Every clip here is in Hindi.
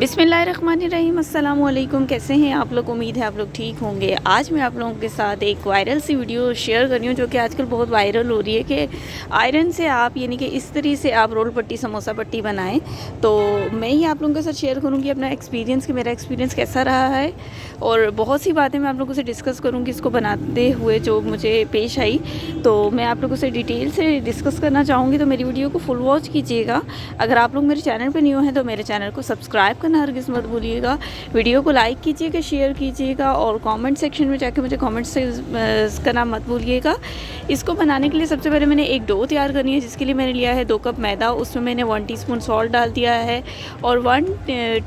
बिस्मिल्लाहिर्रहमानिर्रहीम। अस्सलाम वालेकुम। कैसे हैं आप लोग? उम्मीद है आप लोग ठीक होंगे। आज मैं आप लोगों के साथ एक वायरल सी वीडियो शेयर कर रही हूँ जो कि आजकल बहुत वायरल हो रही है कि आयरन से आप यानी कि इस तरीके से आप रोल पट्टी समोसा पट्टी बनाएं। तो मैं ही आप लोगों के साथ शेयर करूँगी अपना एक्सपीरियंस कि मेरा एक्सपीरियंस कैसा रहा है, और बहुत सी बातें मैं आप लोगों से डिस्कस करूँगी इसको बनाते हुए जो मुझे पेश आई। तो मैं आप लोगों से डिटेल से डिस्कस करना चाहूँगी, तो मेरी वीडियो को फुल वॉच कीजिएगा। अगर आप लोग मेरे चैनल पर न्यू हैं तो मेरे चैनल को सब्सक्राइब करना हरगिज़ मत भूलिएगा। वीडियो को लाइक कीजिएगा, शेयर कीजिएगा, और कमेंट सेक्शन में जाके मुझे कमेंट्स करना मत भूलिएगा। इसको बनाने के लिए सबसे पहले मैंने एक डो तैयार करनी है, जिसके लिए मैंने लिया है 2 कप मैदा। उसमें मैंने 1 टीस्पून सॉल्ट डाल दिया है और 1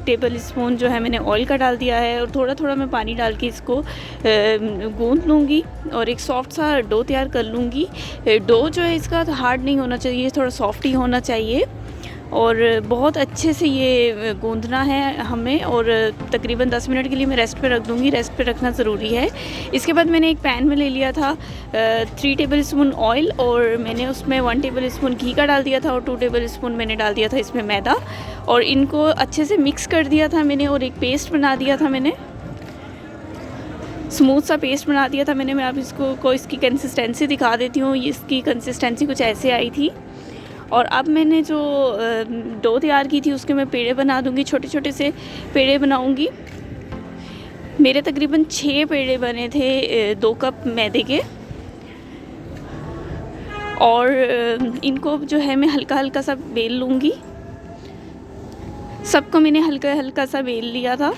टेबल स्पून जो है मैंने ऑयल का डाल दिया है, और थोड़ा थोड़ा मैं पानी डाल के इसको गूंथ लूँगी और एक सॉफ्ट सा डो तैयार कर लूँगी। डो जो है इसका हार्ड नहीं होना चाहिए, थोड़ा सॉफ्ट ही होना चाहिए, और बहुत अच्छे से ये गूंदना है हमें। और तकरीबन 10 मिनट के लिए मैं रेस्ट पे रख दूँगी। रेस्ट पे रखना ज़रूरी है। इसके बाद मैंने एक पैन में ले लिया था 3 टेबल स्पून ऑयल, और मैंने उसमें 1 टेबल स्पून घी का डाल दिया था, और 2 टेबल स्पून मैंने डाल दिया था इसमें मैदा, और इनको अच्छे से मिक्स कर दिया था मैंने, और एक पेस्ट बना दिया था मैंने, स्मूथ सा पेस्ट बना दिया था मैंने। मैं आप इसको इसकी कंसिस्टेंसी दिखा देती हूँ। इसकी कंसिस्टेंसी कुछ ऐसे आई थी। और अब मैंने जो डो तैयार की थी उसके मैं पेड़े बना दूंगी, छोटे छोटे से पेड़े बनाऊंगी। मेरे तकरीबन 6 पेड़े बने थे 2 कप मैदे के, और इनको जो है मैं हल्का हल्का सा बेल लूँगी। सबको मैंने हल्का हल्का सा बेल लिया था।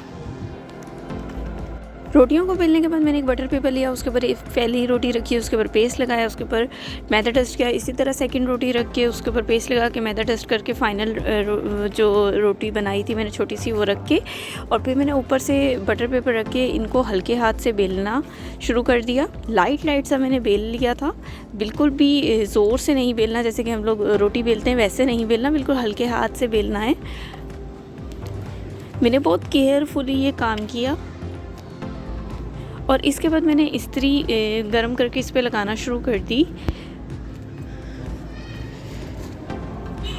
रोटियों को बेलने के बाद मैंने एक बटर पेपर लिया, उसके ऊपर पहली रोटी रखी, उसके ऊपर पेस्ट लगाया, उसके ऊपर मैदा डस्ट किया। इसी तरह सेकंड रोटी रख के उसके ऊपर पेस्ट लगा के मैदा डस्ट करके फाइनल जो रोटी बनाई थी मैंने छोटी सी वो रख के, और फिर मैंने ऊपर से बटर पेपर रख के इनको हल्के हाथ से बेलना शुरू कर दिया। लाइट सा मैंने बेल लिया था, बिल्कुल भी ज़ोर से नहीं बेलना, जैसे कि हम लोग रोटी बेलते हैं वैसे नहीं बेलना, बिल्कुल हल्के हाथ से बेलना है। मैंने बहुत केयरफुली ये काम किया, और इसके बाद मैंने इस्त्री गरम करके इस पे लगाना शुरू कर दी।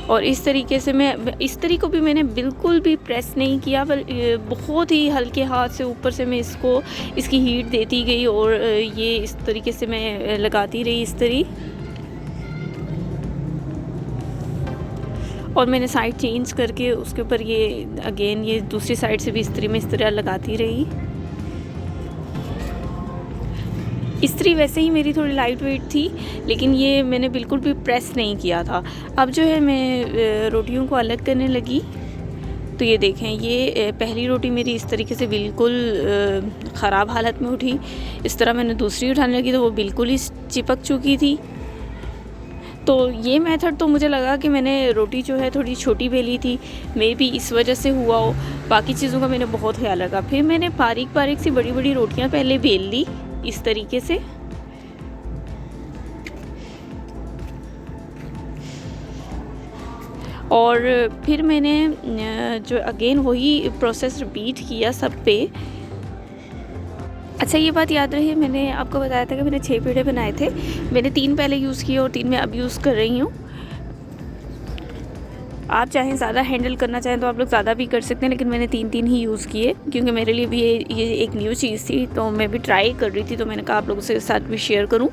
और इस तरीके से मैं इस्त्री को भी मैंने बिल्कुल भी प्रेस नहीं किया, पर बहुत ही हल्के हाथ से ऊपर से मैं इसकी हीट देती गई, और ये इस तरीके से मैं लगाती रही इस्त्री। और मैंने साइड चेंज करके उसके ऊपर ये अगेन ये दूसरी साइड से भी इस्त्री में इस तरह लगाती रही। इस्त्री वैसे ही मेरी थोड़ी लाइट वेट थी, लेकिन ये मैंने बिल्कुल भी प्रेस नहीं किया था। अब जो है मैं रोटियों को अलग करने लगी। तो ये देखें, ये पहली रोटी मेरी इस तरीके से बिल्कुल ख़राब हालत में उठी। इस तरह मैंने दूसरी उठाने लगी तो वो बिल्कुल ही चिपक चुकी थी। तो ये मेथड तो मुझे लगा कि मैंने रोटी जो है थोड़ी छोटी बेली थी, मे बी इस वजह से हुआ हो। बाकी चीज़ों का मैंने बहुत ख्याल रखा। फिर मैंने बारीक बारीक सी बड़ी बड़ी रोटियाँ पहले बेल ली इस तरीके से, और फिर मैंने जो अगेन वही प्रोसेस रिपीट किया सब पे। अच्छा, ये बात याद रही, मैंने आपको बताया था कि मैंने 6 पेड़े बनाए थे। मैंने 3 पहले यूज़ किए और 3 मैं अब यूज़ कर रही हूँ। आप चाहें ज़्यादा हैंडल करना चाहें तो आप लोग ज़्यादा भी कर सकते हैं, लेकिन मैंने 3 ही यूज़ किए क्योंकि मेरे लिए भी ये एक न्यू चीज़ थी, तो मैं भी ट्राई कर रही थी, तो मैंने कहा आप लोगों के साथ भी शेयर करूं।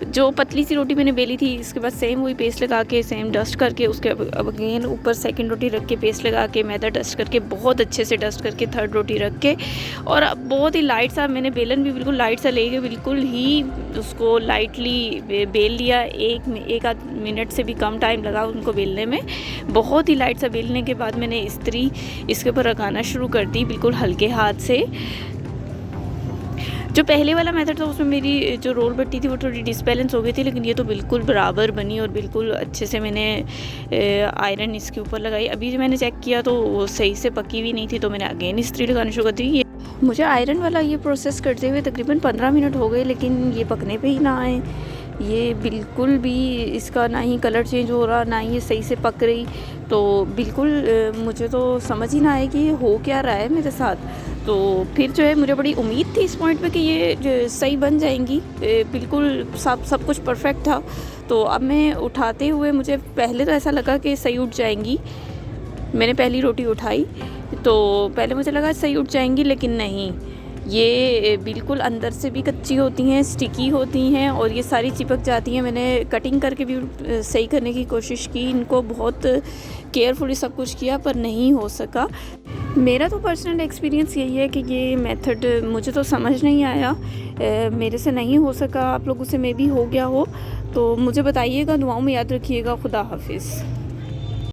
जो पतली सी रोटी मैंने बेली थी, इसके बाद सेम वही पेस्ट लगा के सेम डस्ट करके उसके अब अगेन ऊपर सेकंड रोटी रख के पेस्ट लगा के मैदा डस्ट करके बहुत अच्छे से डस्ट करके थर्ड रोटी रख के, और बहुत ही लाइट सा मैंने बेलन भी बिल्कुल लाइट सा लेके बिल्कुल ही उसको लाइटली बेल लिया। एक आध मिनट से भी कम टाइम लगा उनको बेलने में। बहुत ही लाइट सा बेलने के बाद मैंने इस्त्री इसके ऊपर लगाना शुरू कर दी बिल्कुल हल्के हाथ से। जो पहले वाला मेथड था उसमें मेरी जो रोल बट्टी थी वो थोड़ी डिसबैलेंस हो गई थी, लेकिन ये तो बिल्कुल बराबर बनी और बिल्कुल अच्छे से मैंने आयरन इसके ऊपर लगाई। अभी जो मैंने चेक किया तो वो सही से पकी हुई नहीं थी, तो मैंने अगेन इस्त्री लगाना शुरू कर दी। ये मुझे आयरन वाला ये प्रोसेस करते हुए तकरीबन 15 मिनट हो गए, लेकिन ये पकने पे ही ना आए। ये बिल्कुल भी इसका ना ही कलर चेंज हो रहा, ना ही ये सही से पक रही। तो बिल्कुल मुझे तो समझ ही ना आए कि ये हो क्या रहा है मेरे साथ। तो फिर जो है मुझे बड़ी उम्मीद थी इस पॉइंट पे कि ये सही बन जाएंगी, बिल्कुल सब कुछ परफेक्ट था। तो अब मैं उठाते हुए मुझे पहले तो ऐसा लगा कि सही उठ जाएंगी। मैंने पहली रोटी उठाई तो पहले मुझे लगा सही उठ जाएंगी, लेकिन नहीं, ये बिल्कुल अंदर से भी कच्ची होती हैं, स्टिकी होती हैं और ये सारी चिपक जाती हैं। मैंने कटिंग करके भी सही करने की कोशिश की, इनको बहुत केयरफुली सब कुछ किया पर नहीं हो सका। मेरा तो पर्सनल एक्सपीरियंस यही है कि ये मेथड मुझे तो समझ नहीं आया, मेरे से नहीं हो सका, आप लोगों से मे भी हो गया हो, तो मुझे बताइएगा, दुआओं में याद रखिएगा। खुदा हाफिज़।